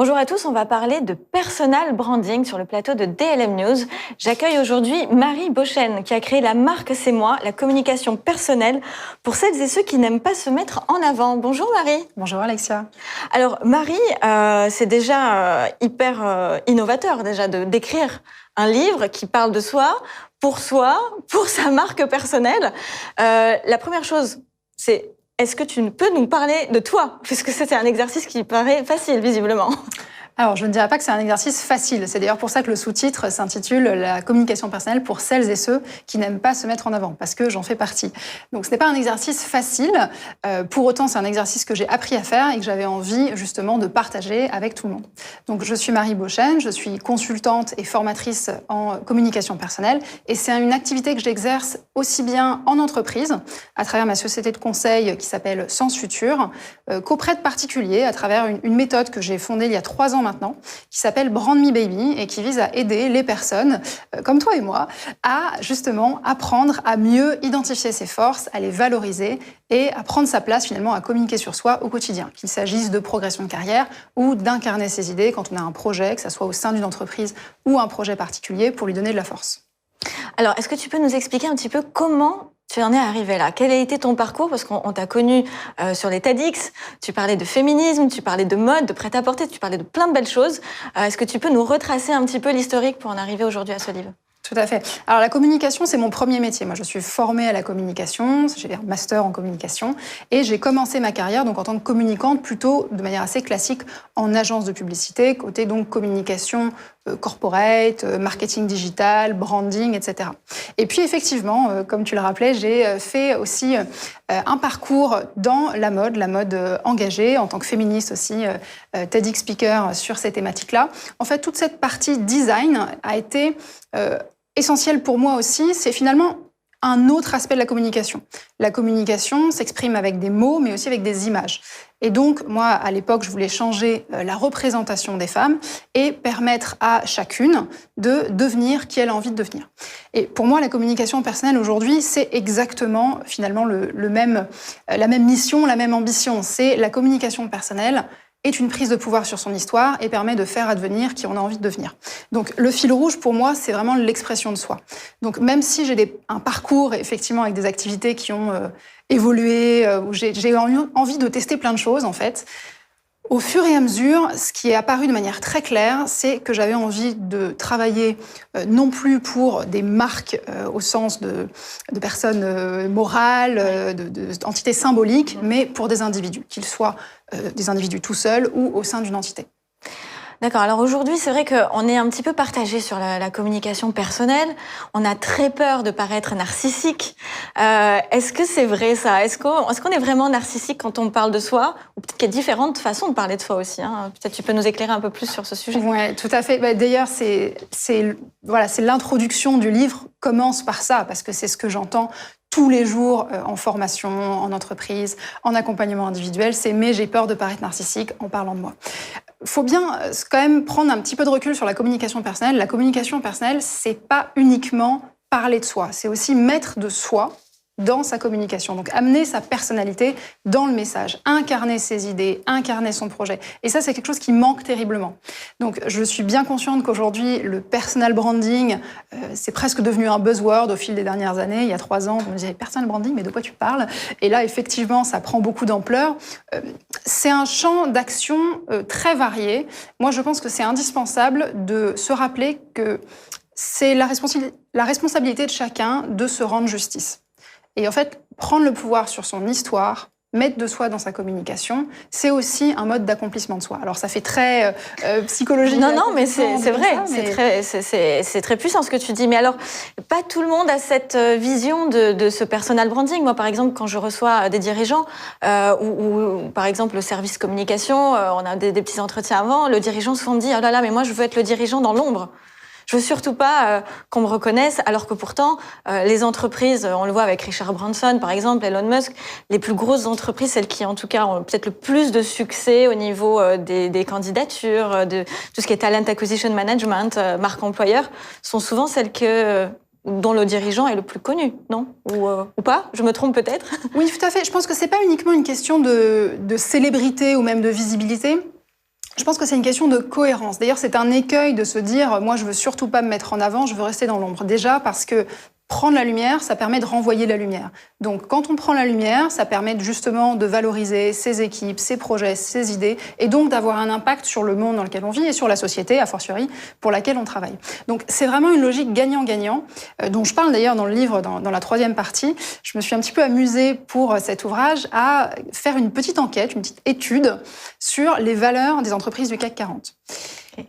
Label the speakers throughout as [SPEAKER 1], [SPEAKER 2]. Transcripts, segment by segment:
[SPEAKER 1] Bonjour à tous, on va parler de personal branding sur le plateau de DLM News. J'accueille aujourd'hui Marie Beauchesne qui a créé la marque C'est moi, la communication personnelle pour celles et ceux qui n'aiment pas se mettre en avant. Bonjour Marie.
[SPEAKER 2] Bonjour Alexia.
[SPEAKER 1] Alors Marie, c'est déjà hyper innovateur déjà d'écrire un livre qui parle de soi, pour sa marque personnelle. La première chose, c'est est-ce que tu peux nous parler de toi? Puisque c'est un exercice qui paraît facile, visiblement.
[SPEAKER 2] Alors, je ne dirais pas que c'est un exercice facile. C'est d'ailleurs pour ça que le sous-titre s'intitule « La communication personnelle pour celles et ceux qui n'aiment pas se mettre en avant », parce que j'en fais partie. Donc, ce n'est pas un exercice facile. Pour autant, c'est un exercice que j'ai appris à faire et que j'avais envie, justement, de partager avec tout le monde. Donc, je suis Marie Beauchesne, je suis consultante et formatrice en communication personnelle. Et c'est une activité que j'exerce aussi bien en entreprise, à travers ma société de conseil qui s'appelle Sens Futur, qu'auprès de particuliers, à travers une méthode que j'ai fondée il y a 3 ans maintenant, qui s'appelle Brand Me Baby et qui vise à aider les personnes, comme toi et moi, à justement apprendre à mieux identifier ses forces, à les valoriser et à prendre sa place finalement à communiquer sur soi au quotidien, qu'il s'agisse de progression de carrière ou d'incarner ses idées quand on a un projet, que ce soit au sein d'une entreprise ou un projet particulier, pour lui donner de la force.
[SPEAKER 1] Alors, est-ce que tu peux nous expliquer un petit peu comment tu en es arrivé là? Quel a été ton parcours? Parce qu'on t'a connu sur les TEDx, tu parlais de féminisme, tu parlais de mode, de prêt-à-porter, tu parlais de plein de belles choses. Est-ce que tu peux nous retracer un petit peu l'historique pour en arriver aujourd'hui à ce livre?
[SPEAKER 2] Tout à fait. Alors la communication, c'est mon premier métier. Moi, je suis formée à la communication, j'ai un master en communication et j'ai commencé ma carrière donc en tant que communicante plutôt de manière assez classique en agence de publicité, côté donc communication corporate, marketing digital, branding, etc. Et puis effectivement, comme tu le rappelais, j'ai fait aussi un parcours dans la mode engagée, en tant que féministe aussi, TEDx speaker sur ces thématiques-là. En fait, toute cette partie design a été essentiel pour moi aussi, c'est finalement un autre aspect de la communication. La communication s'exprime avec des mots, mais aussi avec des images. Et donc, moi, à l'époque, je voulais changer la représentation des femmes et permettre à chacune de devenir qui elle a envie de devenir. Et pour moi, la communication personnelle aujourd'hui, c'est exactement finalement la même mission, la même ambition. C'est la communication personnelle est une prise de pouvoir sur son histoire et permet de faire advenir qui on a envie de devenir. Donc le fil rouge pour moi, c'est vraiment l'expression de soi. Donc même si j'ai un parcours effectivement avec des activités qui ont évolué, où j'ai envie de tester plein de choses en fait, au fur et à mesure, ce qui est apparu de manière très claire, c'est que j'avais envie de travailler non plus pour des marques au sens de personnes morales, d'entités symboliques, mais pour des individus, qu'ils soient des individus tout seuls ou au sein d'une entité.
[SPEAKER 1] D'accord. Alors aujourd'hui, c'est vrai qu'on est un petit peu partagé sur la communication personnelle. On a très peur de paraître narcissique. Est-ce que c'est vrai ça? Est-ce qu'on est vraiment narcissique quand on parle de soi? Ou peut-être qu'il y a différentes façons de parler de soi aussi. Hein. Peut-être tu peux nous éclairer un peu plus sur ce sujet.
[SPEAKER 2] Oui, tout à fait. D'ailleurs, c'est l'introduction du livre commence par ça, parce que c'est ce que j'entends tous les jours en formation, en entreprise, en accompagnement individuel, c'est « mais j'ai peur de paraître narcissique en parlant de moi ». Il faut bien quand même prendre un petit peu de recul sur la communication personnelle. La communication personnelle, c'est pas uniquement parler de soi, c'est aussi mettre de soi dans sa communication. Donc amener sa personnalité dans le message, incarner ses idées, incarner son projet. Et ça, c'est quelque chose qui manque terriblement. Donc je suis bien consciente qu'aujourd'hui, le personal branding, c'est presque devenu un buzzword au fil des dernières années. Il y a 3 ans, on me disait « personal branding, mais de quoi tu parles ?» Et là, effectivement, ça prend beaucoup d'ampleur. C'est un champ d'action très varié. Moi, je pense que c'est indispensable de se rappeler que c'est la responsabilité de chacun de se rendre justice. Et en fait, prendre le pouvoir sur son histoire, mettre de soi dans sa communication, c'est aussi un mode d'accomplissement de soi. Alors ça fait très psychologique.
[SPEAKER 1] Non, mais c'est vrai, c'est très puissant ce que tu dis. Mais alors, pas tout le monde a cette vision de ce personal branding. Moi, par exemple, quand je reçois des dirigeants, ou par exemple le service communication, on a des petits entretiens avant, le dirigeant souvent me dit « oh là là, mais moi je veux être le dirigeant dans l'ombre ». Je veux surtout pas qu'on me reconnaisse, alors que pourtant, les entreprises, on le voit avec Richard Branson, par exemple, Elon Musk, les plus grosses entreprises, celles qui, en tout cas, ont peut-être le plus de succès au niveau des candidatures, de tout ce qui est talent acquisition management, marque employeur, sont souvent celles dont le dirigeant est le plus connu, non? Ou pas? Je me trompe peut-être?
[SPEAKER 2] Oui, tout à fait. Je pense que c'est pas uniquement une question de célébrité ou même de visibilité. Je pense que c'est une question de cohérence. D'ailleurs, c'est un écueil de se dire « moi, je veux surtout pas me mettre en avant, je veux rester dans l'ombre ». Déjà parce que prendre la lumière, ça permet de renvoyer la lumière. Donc, quand on prend la lumière, ça permet justement de valoriser ses équipes, ses projets, ses idées, et donc d'avoir un impact sur le monde dans lequel on vit et sur la société, a fortiori, pour laquelle on travaille. Donc, c'est vraiment une logique gagnant-gagnant, dont je parle d'ailleurs dans le livre, dans la 3e partie. Je me suis un petit peu amusée pour cet ouvrage à faire une petite enquête, une petite étude sur les valeurs des entreprises du CAC 40.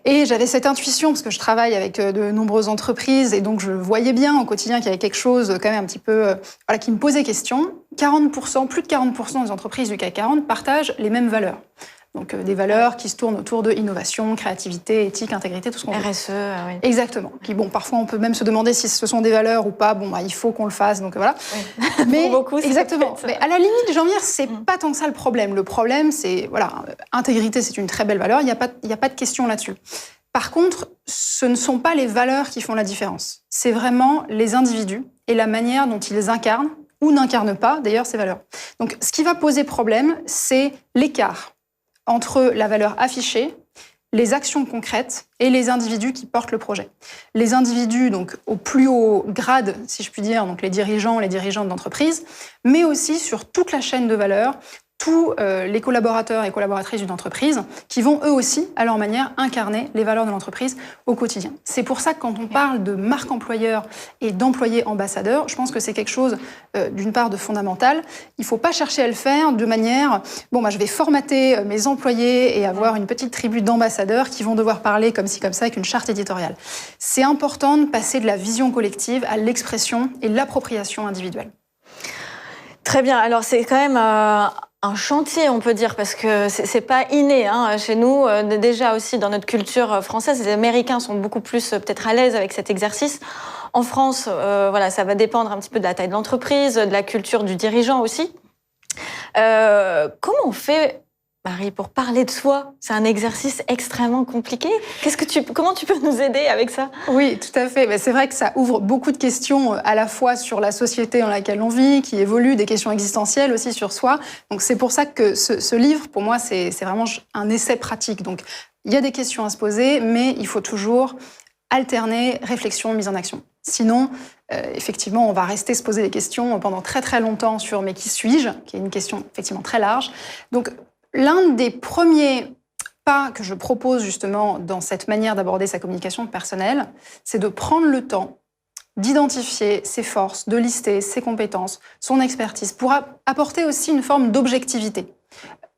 [SPEAKER 2] Et j'avais cette intuition, parce que je travaille avec de nombreuses entreprises, et donc je voyais bien au quotidien qu'il y avait quelque chose quand même un petit peu qui me posait question. 40%, plus de 40% des entreprises du CAC 40 partagent les mêmes valeurs. Donc des valeurs qui se tournent autour de innovation, créativité, éthique, intégrité, tout ce qu'on veut.
[SPEAKER 1] RSE, oui.
[SPEAKER 2] Exactement. Qui, bon, parfois on peut même se demander si ce sont des valeurs ou pas. Bon, il faut qu'on le fasse, donc voilà.
[SPEAKER 1] Oui.
[SPEAKER 2] Mais
[SPEAKER 1] beaucoup,
[SPEAKER 2] exactement. Mais à la limite, j'ai envie de dire, c'est pas tant que ça le problème. Le problème, c'est intégrité, c'est une très belle valeur. Il y a pas de question là-dessus. Par contre, ce ne sont pas les valeurs qui font la différence. C'est vraiment les individus et la manière dont ils incarnent ou n'incarnent pas, d'ailleurs, ces valeurs. Donc, ce qui va poser problème, c'est l'écart entre la valeur affichée, les actions concrètes et les individus qui portent le projet. Les individus, donc au plus haut grade, si je puis dire, donc les dirigeantes d'entreprise, mais aussi sur toute la chaîne de valeur, tous les collaborateurs et collaboratrices d'une entreprise qui vont eux aussi, à leur manière, incarner les valeurs de l'entreprise au quotidien. C'est pour ça que quand on parle de marque employeur et d'employé ambassadeur, je pense que c'est quelque chose, d'une part, de fondamental. Il ne faut pas chercher à le faire de manière, je vais formater mes employés et avoir une petite tribu d'ambassadeurs qui vont devoir parler comme ci, comme ça, avec une charte éditoriale. C'est important de passer de la vision collective à l'expression et l'appropriation individuelle.
[SPEAKER 1] Très bien. Alors, c'est quand même un chantier, on peut dire, parce que c'est pas inné chez nous. Déjà aussi dans notre culture française, les Américains sont beaucoup plus peut-être à l'aise avec cet exercice. En France, ça va dépendre un petit peu de la taille de l'entreprise, de la culture du dirigeant aussi. Comment on fait, Marie, pour parler de soi? C'est un exercice extrêmement compliqué. Comment tu peux nous aider avec ça?
[SPEAKER 2] Oui, tout à fait. C'est vrai que ça ouvre beaucoup de questions à la fois sur la société dans laquelle on vit, qui évolue, des questions existentielles aussi sur soi. Donc c'est pour ça que ce livre, pour moi, c'est vraiment un essai pratique. Donc il y a des questions à se poser, mais il faut toujours alterner réflexion, mise en action. Sinon, effectivement, on va rester se poser des questions pendant très très longtemps sur « mais qui suis-je ?» qui est une question effectivement très large. Donc l'un des premiers pas que je propose justement dans cette manière d'aborder sa communication personnelle, c'est de prendre le temps d'identifier ses forces, de lister ses compétences, son expertise, pour apporter aussi une forme d'objectivité.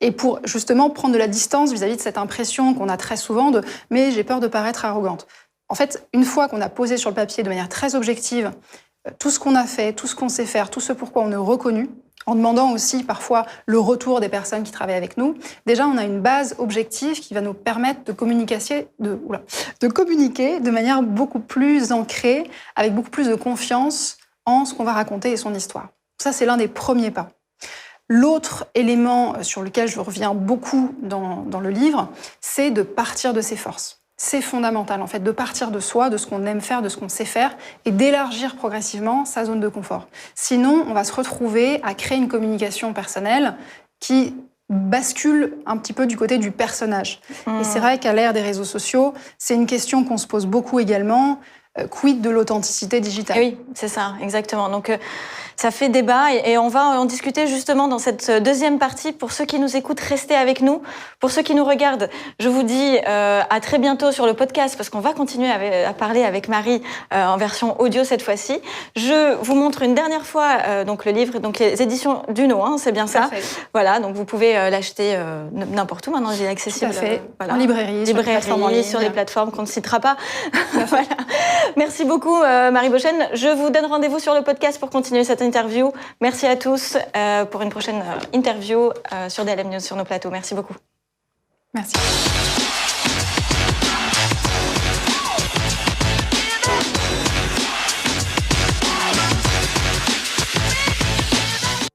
[SPEAKER 2] Et pour justement prendre de la distance vis-à-vis de cette impression qu'on a très souvent de « mais j'ai peur de paraître arrogante ». En fait, une fois qu'on a posé sur le papier de manière très objective tout ce qu'on a fait, tout ce qu'on sait faire, tout ce pourquoi on est reconnu, en demandant aussi parfois le retour des personnes qui travaillent avec nous, déjà on a une base objective qui va nous permettre de communiquer de manière beaucoup plus ancrée, avec beaucoup plus de confiance en ce qu'on va raconter et son histoire. Ça, c'est l'un des premiers pas. L'autre élément sur lequel je reviens beaucoup dans le livre, c'est de partir de ses forces. C'est fondamental, en fait, de partir de soi, de ce qu'on aime faire, de ce qu'on sait faire, et d'élargir progressivement sa zone de confort. Sinon, on va se retrouver à créer une communication personnelle qui bascule un petit peu du côté du personnage. Et c'est vrai qu'à l'ère des réseaux sociaux, c'est une question qu'on se pose beaucoup également. Quid de l'authenticité digitale?
[SPEAKER 1] Oui, c'est ça, exactement. Donc, ça fait débat et on va en discuter justement dans cette deuxième partie. Pour ceux qui nous écoutent, restez avec nous. Pour ceux qui nous regardent, je vous dis à très bientôt sur le podcast parce qu'on va continuer à parler avec Marie en version audio cette fois-ci. Je vous montre une dernière fois donc le livre, donc les éditions Duno, c'est bien ça.
[SPEAKER 2] Parfait.
[SPEAKER 1] Voilà, donc vous pouvez l'acheter n'importe où. Maintenant, il est accessible.
[SPEAKER 2] Tout à fait.
[SPEAKER 1] Voilà.
[SPEAKER 2] En librairie,
[SPEAKER 1] sur les plateformes qu'on ne citera pas. Voilà. Merci beaucoup, Marie Beauchesne. Je vous donne rendez-vous sur le podcast pour continuer cette interview. Merci à tous pour une prochaine interview sur DLM News, sur nos plateaux. Merci beaucoup.
[SPEAKER 2] Merci.